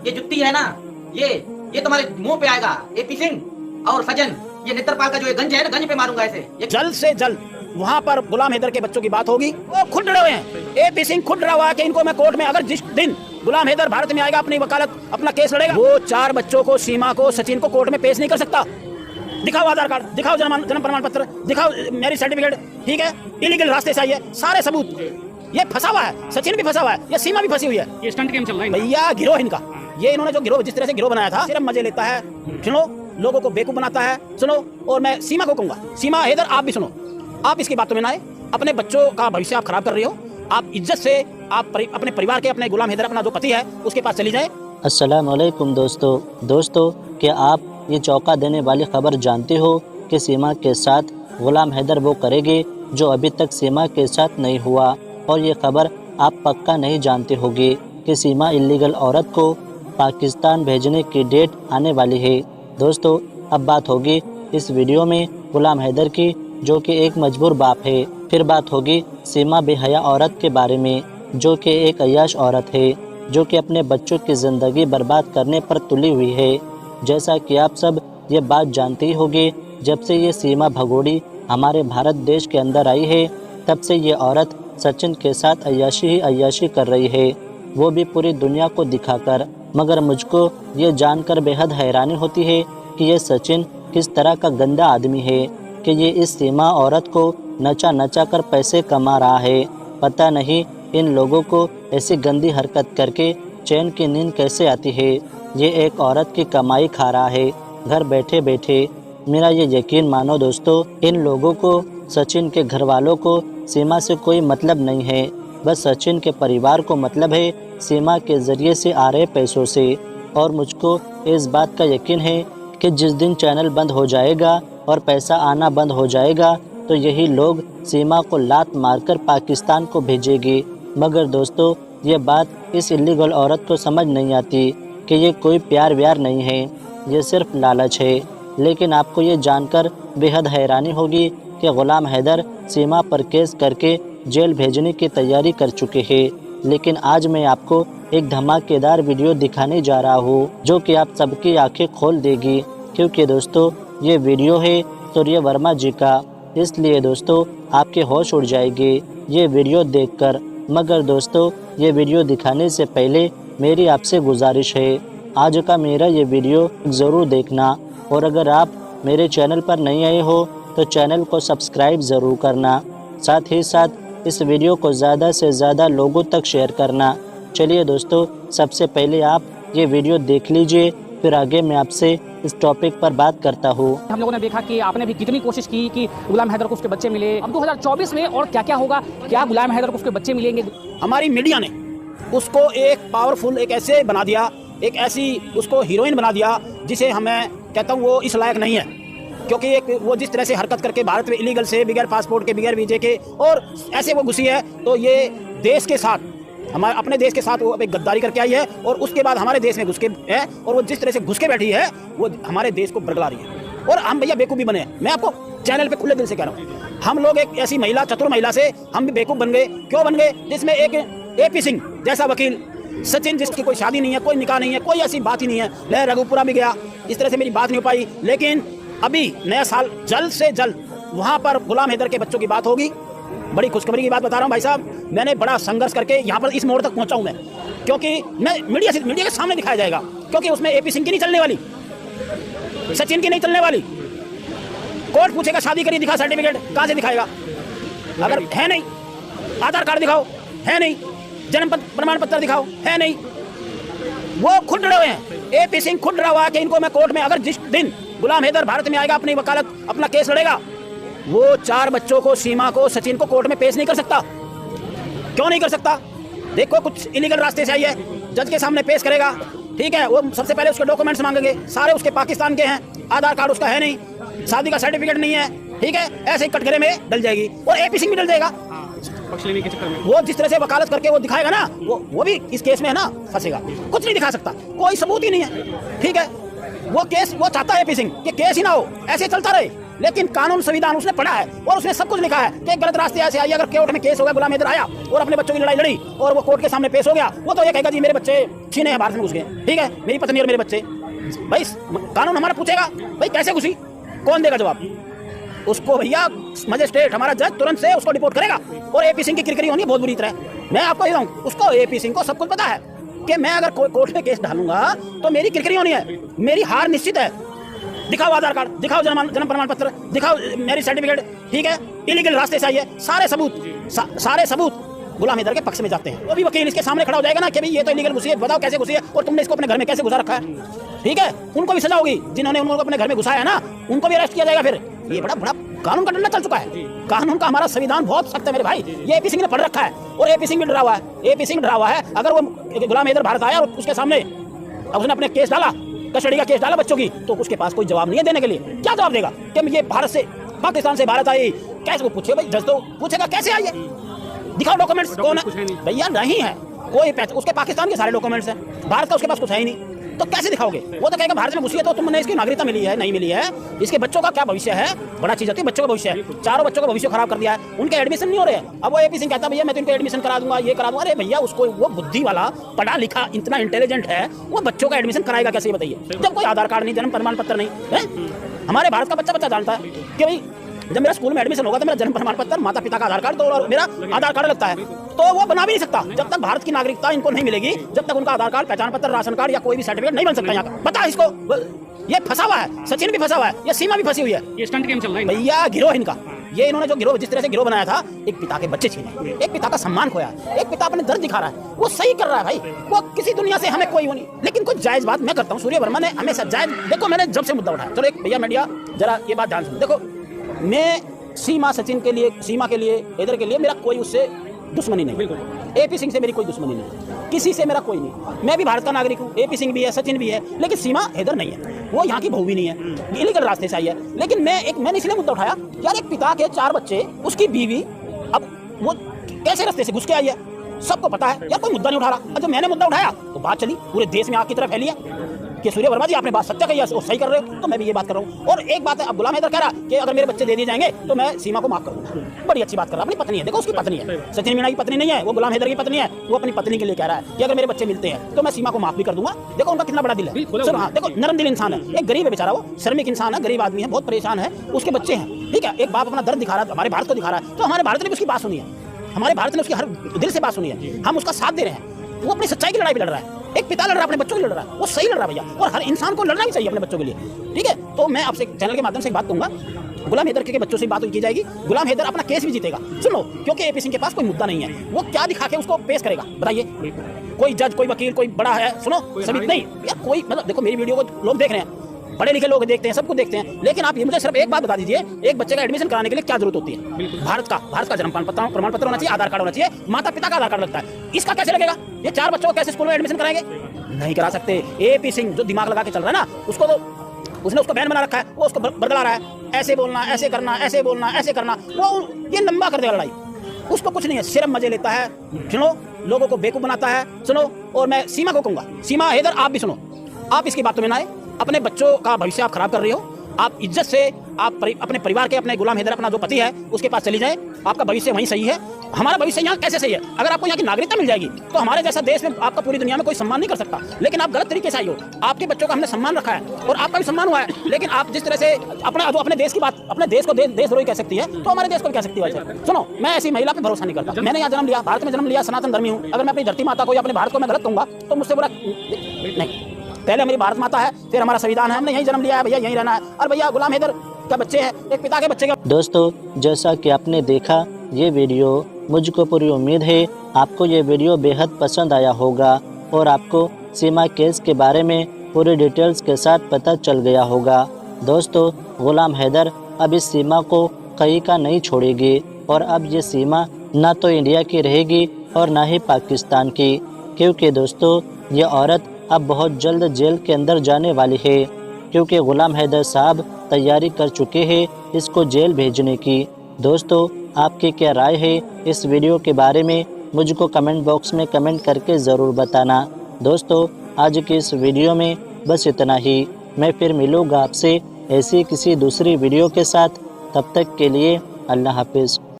ये जुत्ती है ना, ये तुम्हारे मुंह पे आएगा। एपी सिंह और सजन, ये नेत्रपाल का जो ये गंज है ना, गंज पे मारूंगा ऐसे। ये जल्द से जल्द वहाँ पर गुलाम हैदर के बच्चों की बात होगी। वो खुद डरे हुए हैं, एपी सिंह खुद डरा हुआ है कि इनको मैं कोर्ट में, अगर जिस दिन गुलाम हैदर भारत में आएगा अपनी वकालत अपना केस लड़ेगा, वो 4 बच्चों को, सीमा को, सचिन को कोर्ट में पेश नहीं कर सकता। दिखाओ आधार कार्ड, दिखाओ जन्म प्रमाण पत्र, दिखाओ मैरिज सर्टिफिकेट, ठीक है, इलीगल रास्ते से आई है, सारे सबूत। ये फंसा हुआ है, सचिन भी फंसा हुआ है, ये सीमा भी फंसी हुई है। ये स्टंट गेम चल रहा है भैया, गिरोह इनका। ये इन्होंने जो गिरोह, जिस तरह से गिरोह बनाया था, सिर्फ मजे लेता है, सुनो, लोगों को बेवकूफ बनाता है, सुनो। और मैं सीमा को कहूंगा, सीमा हैदर आप भी सुनो, आप इसकी बातों में ना आए, अपने बच्चों का भविष्य आप खराब कर रही हो। आप इज्जत से आप अपने परिवार के, अपने गुलाम हैदर अपना जो पति है उसके पास चली जाए। अस्सलाम वालेकुम दोस्तों, क्या आप ये चौंका देने वाली खबर जानते हो कि सीमा के साथ गुलाम हैदर वो करेंगे जो अभी तक सीमा के साथ नहीं हुआ। और ये खबर आप पक्का नहीं जानते होंगे कि सीमा इलीगल औरत को पाकिस्तान भेजने की डेट आने वाली है। दोस्तों, अब बात होगी इस वीडियो में गुलाम हैदर की, जो कि एक मजबूर बाप है। फिर बात होगी सीमा बेहया औरत के बारे में, जो कि एक अय्याश औरत है, जो कि अपने बच्चों की ज़िंदगी बर्बाद करने पर तुली हुई है। जैसा कि आप सब ये बात जानते ही होंगे, जब से ये सीमा भगोड़ी हमारे भारत देश के अंदर आई है, तब से ये औरत सचिन के साथ अय्याशी ही अय्याशी कर रही है, वो भी पूरी दुनिया को दिखाकर। मगर मुझको ये जानकर बेहद हैरानी होती है कि ये सचिन किस तरह का गंदा आदमी है कि ये इस सीमा औरत को नचा नचा कर पैसे कमा रहा है। पता नहीं इन लोगों को ऐसी गंदी हरकत करके चैन की नींद कैसे आती है। ये एक औरत की कमाई खा रहा है घर बैठे बैठे। मेरा ये यकीन मानो दोस्तों, इन लोगों को, सचिन के घर वालों को सीमा से कोई मतलब नहीं है। बस सचिन के परिवार को मतलब है सीमा के ज़रिए से आ रहे पैसों से। और मुझको इस बात का यकीन है कि जिस दिन चैनल बंद हो जाएगा और पैसा आना बंद हो जाएगा, तो यही लोग सीमा को लात मारकर पाकिस्तान को भेजेगी। मगर दोस्तों, ये बात इस इलीगल औरत को समझ नहीं आती कि ये कोई प्यार व्यार नहीं है, ये सिर्फ लालच है। लेकिन आपको ये जानकर बेहद हैरानी होगी कि गुलाम हैदर सीमा पर केस करके जेल भेजने की तैयारी कर चुके हैं। लेकिन आज मैं आपको एक धमाकेदार वीडियो दिखाने जा रहा हूँ, जो कि आप सबकी आंखें खोल देगी। क्योंकि दोस्तों, ये वीडियो है सूर्य वर्मा जी का, इसलिए दोस्तों आपके होश उड़ जाएंगे ये वीडियो देखकर। मगर दोस्तों, ये वीडियो दिखाने से पहले मेरी आपसे गुजारिश है, आज का मेरा ये वीडियो ज़रूर देखना। और अगर आप मेरे चैनल पर नहीं आए हो तो चैनल को सब्सक्राइब ज़रूर करना। साथ ही साथ इस वीडियो को ज़्यादा से ज़्यादा लोगों तक शेयर करना। चलिए दोस्तों, सबसे पहले आप ये वीडियो देख लीजिए, फिर आगे मैं आपसे इस टॉपिक पर बात करता हूँ। हम लोगों ने देखा कि आपने भी कितनी कोशिश की कि गुलाम हैदर को उसके बच्चे मिले। अब 2024 में और क्या क्या होगा, क्या गुलाम हैदर को उसके बच्चे मिलेंगे? हमारी मीडिया ने उसको एक पावरफुल, एक ऐसे बना दिया, एक ऐसी उसको हीरोइन बना दिया जिसे हमें कहता हूँ वो इस लायक नहीं है। क्योंकि एक वो जिस तरह से हरकत करके भारत में इलीगल से, बगैर पासपोर्ट के, बगैर वीजे के, और ऐसे वो घुसी है, तो ये देश के साथ, हमारे अपने देश के साथ वो एक गद्दारी करके आई है। और उसके बाद हमारे देश में घुस के है, और वो जिस तरह से घुस के बैठी है, वो हमारे देश को बरगला रही है। और हम भैया बेवकूफ़ भी बने हैं। मैं आपको चैनल पे खुले दिल से कह रहा हूँ, हम लोग एक ऐसी महिला, चतुर महिला से हम भी बेवकूफ़ बन गए। क्यों बन गए? जिसमें एक एपी सिंह जैसा वकील, सचिन जिसकी कोई शादी नहीं है, कोई निकाह नहीं है, कोई ऐसी बात ही नहीं है, लह रघुपुरा भी गया, इस तरह से मेरी बात नहीं हो पाई। लेकिन अभी नया साल, जल्द से जल्द वहाँ पर गुलाम हैदर के बच्चों की बात होगी। बड़ी खुशखबरी की बात बता रहा हूँ भाई साहब, मैंने बड़ा संघर्ष करके यहाँ पर इस मोड़ तक पहुँचा हूँ मैं, क्योंकि मैं मीडिया के सामने दिखाया जाएगा। क्योंकि उसमें एपी सिंह की नहीं चलने वाली, सचिन की नहीं चलने वाली। कोर्ट पूछेगा शादी करिए, दिखा सर्टिफिकेट, कहाँ से दिखाएगा? अगर है नहीं, आधार कार्ड दिखाओ, है नहीं, जन्म प्रमाण पत्र दिखाओ, है नहीं। वो खुद डरे हुए हैं, एपी सिंह खुद डरा हुआ है कि इनको मैं कोर्ट में, अगर जिस दिन गुलाम हैदर भारत में आएगा अपनी वकालत अपना केस लड़ेगा, वो 4 बच्चों को, सीमा को, सचिन को कोर्ट में पेश नहीं कर सकता। क्यों नहीं कर सकता? देखो, कुछ इलीगल रास्ते से आई है, जज के सामने पेश करेगा, ठीक है। वो सबसे पहले उसके डॉक्यूमेंट्स मांगेंगे, सारे उसके पाकिस्तान के हैं, आधार कार्ड उसका है नहीं, शादी का सर्टिफिकेट नहीं है, ठीक है। ऐसे ही कटघरे में डल जाएगी और एपी सिंह भी डल जाएगा। पक्ष लेने के चक्कर में वो जिस तरह से वकालत करके वो दिखाएगा ना, वो भी इस केस में है ना फंसेगा। कुछ नहीं दिखा सकता, कोई सबूत ही नहीं है, ठीक है। वो केस, वो चाहता है एपी सिंह कि केस ही ना हो, ऐसे चलता रहे। लेकिन कानून संविधान उसने पढ़ा है और उसने सब कुछ लिखा है कि गलत रास्ते ऐसे आइए। अगर कोर्ट में केस होगा, गुलाम हैदर आया और अपने बच्चों की लड़ाई लड़ी और वो कोर्ट के सामने पेश हो गया, वो तो ये कहेगा जी मेरे बच्चे छीने हैं, भारत में घुस गए, ठीक है, मेरी पत्नी और मेरे बच्चे। भाई कानून हमारा पूछेगा भाई कैसे घुसी, कौन देगा जवाब? उसको भैया मजिस्ट्रेट हमारा जज तुरंत से उसको डिपोर्ट करेगा। और एपी सिंह की किरकिरी होनी है बहुत बुरी तरह। मैं आपको ये कहूँ, उसको एपी सिंह को सब कुछ पता है कि मैं अगर कोर्ट में केस डालूंगा तो मेरी किरकिरी होनी है, मेरी हार निश्चित है। दिखाओ आधार कार्ड, दिखाओ जन्म प्रमाण पत्र, दिखाओ मैरिज सर्टिफिकेट, ठीक है, इलीगल रास्ते से आई है, सारे सबूत गुलाम हैदर के पक्ष में जाते हैं। वो भी वकील इसके सामने खड़ा हो जाएगा ना कि भाई ये तो इलीगल घुसी है, बताओ कैसे घुसी है और तुमने इसको अपने घर में कैसे घुसा रखा है, ठीक है। उनको भी सजा होगी जिन्होंने उनको अपने घर में घुसाया है ना, उनको भी अरेस्ट किया जाएगा। फिर ये बड़ा कानून का डंडा चल चुका है। कानून का हमारा संविधान बहुत सख्त है मेरे भाई। ये एपी सिंह ने पढ़ रखा है और एपी सिंह भी डरा हुआ है। एपी सिंह डरा हुआ है। अगर वो गुलाम हैदर भारत आया और उसके सामने उसने अपने केस डाला, कस्टडी का केस डाला बच्चों की, तो उसके पास कोई जवाब नहीं है देने के लिए। क्या जवाब देगा कि ये भारत से पाकिस्तान से भारत आई, कैसे? वो पूछे भाई, जज तो पूछेगा कैसे आई है, दिखाओ डॉक्यूमेंट्स कौन है भैया? नहीं है कोई पैसे, उसके पाकिस्तान के सारे डॉक्यूमेंट्स हैं, भारत का उसके पास कुछ है ही नहीं, तो कैसे दिखाओगे? वो तो कहेगा भारत में घुसी है तो तुमने इसकी नागरिकता मिली है, नहीं मिली है, इसके बच्चों का क्या भविष्य है? बड़ा चीज होती है बच्चों का भविष्य है। चारों बच्चों का भविष्य खराब कर दिया है, उनके एडमिशन नहीं हो रहे हैं। अब वो एपी सिंह कहता है भैया मैं तो इनको एडमिशन करा दूंगा, ये करा दूंगा। अरे भैया उसको वो बुद्धि वाला पढ़ा लिखा इतना इंटेलिजेंट है, वो बच्चों का एडमिशन कराएगा कैसे ये बताइए? जब कोई आधार कार्ड नहीं, जन्म प्रमाण पत्र नहीं है। हमारे भारत का बच्चा जानता है कि भाई जब मेरा स्कूल में एडमिशन होगा तो मेरा जन्म प्रमाण पत्र, माता पिता का आधार कार्ड तो और मेरा आधार कार्ड लगता है, तो वो बना भी नहीं सकता जब तक भारत की नागरिकता इनको नहीं मिलेगी, जब तक उनका आधार कार्ड, पहचान पत्र, राशन कार्ड या कोई भी सर्टिफिकेट नहीं बन सकता यहाँ का। बता इसको, ये फंसा हुआ है, सचिन भी फंसा हुआ है, ये सीमा भी फंसी हुई है। ये स्टंट गेम चल रहा है भैया, गिरोह इनका। ये इन्होंने जो गिरोह, जिस तरह से गिरोह बनाया था, एक पिता के बच्चे छीने, एक पिता का सम्मान खोया, एक पिता अपने दर्द दिखा रहा है, वो सही कर रहा है भाई। वो किसी दुनिया से हमें कोई वो नहीं, लेकिन कुछ जायज बात मैं करता हूँ। सूर्य वर्मा ने हमेशा जायज, देखो मैंने जब से मुद्दा उठाया, चलो एक भैया मीडिया जरा ये बात ध्यान सुनो। देखो मैं सीमा सचिन के लिए, सीमा के लिए, इधर के लिए मेरा कोई उससे दुश्मनी नहीं, एपी सिंह से मेरी कोई दुश्मनी नहीं, किसी से मेरा कोई नहीं। मैं भी भारत का नागरिक हूँ, एपी सिंह भी है, सचिन भी है, लेकिन सीमा हैदर नहीं है, वो यहाँ की बहू भी नहीं है, इलीगल रास्ते से आई है। लेकिन मैंने इसलिए मुद्दा उठाया, यार एक पिता के 4 बच्चे, उसकी बीवी, अब वो कैसे रास्ते से घुस के आई है, सबको पता है यार, कोई मुद्दा नहीं उठा रहा। जब मैंने मुद्दा उठाया तो बात चली, पूरे देश में आग की तरफ फैली है कि सूर्य वर्मा जी आपने बात सत्य कही है, सही कर रहे हो, तो मैं भी ये बात कर रहा हूँ। और एक बात है, अब गुलाम हैदर कह रहा कि अगर मेरे बच्चे दे दिए जाएंगे तो मैं सीमा को माफ करूँगा। बड़ी अच्छी बात कर रहा है, अपनी पत्नी है, देखो उसकी पत्नी है, सचिन मीणा की पत्नी नहीं है, वो गुलाम हैदर की पत्नी है। वो अपनी पत्नी के लिए कह रहा है कि अगर मेरे बच्चे मिलते हैं तो मैं सीमा को माफ भी कर दूंगा। देखो उनका कितना बड़ा दिल है। चलो हाँ, देखो नरम दिल इंसान है, एक गरीब है बेचारा, वो श्रमिक इंसान है, गरीब आदमी है, बहुत परेशान है, उसके बच्चे हैं, ठीक है। एक बाप अपना दर्द दिखा रहा है, हमारे भारत को दिखा रहा है, तो हमारे भारत ने भी उसकी बात सुनी है, हमारे भारत ने उसकी हर दिल से बात सुनी है, हम उसका साथ दे रहे हैं। वो अपनी सच्चाई की लड़ाई भी लड़ रहा है, एक पिता लड़ रहा है अपने बच्चों के लिए लड़ रहा है, वो सही लड़ रहा है भैया, और हर इंसान को लड़ना भी चाहिए अपने बच्चों के लिए, ठीक है। तो मैं आपसे चैनल के माध्यम से एक बात कहूंगा, गुलाम हैदर के बच्चों से बात की जाएगी, गुलाम हैदर अपना केस भी जीतेगा। सुनो, क्योंकि एपी सिंह के पास कोई मुद्दा नहीं है, वो क्या दिखा के उसको पेश करेगा बताइए? कोई जज, कोई वकील, कोई बड़ा है, सुनो सभी नहीं यार, कोई मतलब देखो मेरी वीडियो को लोग देख रहे हैं, बड़े लिखे लोग देखते हैं, सब कुछ देखते हैं, लेकिन आप ये मुझे सिर्फ एक बात बता दीजिए, एक बच्चे का एडमिशन कराने के लिए क्या जरूरत होती है? भारत का जन्म प्रमाण पत्र होना चाहिए, आधार कार्ड होना चाहिए, माता पिता का आधार कार्ड लगता है। इसका कैसे लगेगा? ये 4 बच्चों को कैसे स्कूल में एडमिशन कराएंगे? नहीं करा सकते। एपी सिंह जो दिमाग लगा के चल रहा है ना, उसको तो उसने उसको बैन बना रखा है, वो उसको बरगला रहा है, ऐसे बोलना, ऐसे करना, ऐसे बोलना, ऐसे करना, वो ये लंबा कर देगा लड़ाई। उसको कुछ नहीं है, सिर्फ मजे लेता है, सुनो, लोगों को बेवकूफ बनाता है, सुनो। और मैं सीमा को कहूंगा, सीमा हैदर आप भी सुनो, आप इसकी बातों में ना आए, अपने बच्चों का भविष्य आप खराब कर रही हो। आप इज्जत से आप अपने परिवार के, अपने गुलाम हैदर अपना जो पति है उसके पास चली जाए, आपका भविष्य वहीं सही है। हमारा भविष्य यहाँ कैसे सही है? अगर आपको यहाँ की नागरिकता मिल जाएगी तो हमारे जैसा देश में आपका पूरी दुनिया में कोई सम्मान नहीं कर सकता, लेकिन आप गलत तरीके से आई हो। आपके बच्चों का हमने सम्मान रखा है और आपका भी सम्मान हुआ है, लेकिन आप जिस तरह से अपने देश की बात, अपने देश को देशद्रोही कह सकती है, तो हमारे देश को भी कह सकती है। सुनो, मैं ऐसी महिला पे भरोसा नहीं करता। मैंने यहाँ जन्म लिया, भारत में जन्म लिया, सनातन धर्मी हूँ। अगर मैं अपनी धरती माता को या अपने भारत को मैं गलत कहूँगा तो मुझसे बुरा नहीं। पहले हमारी भारत माता है, फिर हमारा संविधान है, हमने यहीं जन्म लिया है भैया, यहीं रहना है। और भैया गुलाम हैदर का बच्चे हैं, एक पिता के बच्चे का। दोस्तों, जैसा कि आपने देखा ये वीडियो, मुझको पूरी उम्मीद है आपको ये वीडियो बेहद पसंद आया होगा और आपको सीमा केस के बारे में पूरी डिटेल्स के साथ पता चल गया होगा। दोस्तों, गुलाम हैदर अब इस सीमा को कहीं का नहीं छोड़ेगी और अब ये सीमा ना तो इंडिया की रहेगी और ना ही पाकिस्तान की, क्योंकि दोस्तों ये औरत अब बहुत जल्द जेल के अंदर जाने वाली है, क्योंकि गुलाम हैदर साहब तैयारी कर चुके हैं इसको जेल भेजने की। दोस्तों, आपकी क्या राय है इस वीडियो के बारे में? मुझको कमेंट बॉक्स में कमेंट करके ज़रूर बताना। दोस्तों, आज की इस वीडियो में बस इतना ही। मैं फिर मिलूँगा आपसे ऐसी किसी दूसरी वीडियो के साथ। तब तक के लिए अल्लाह हाफिज़।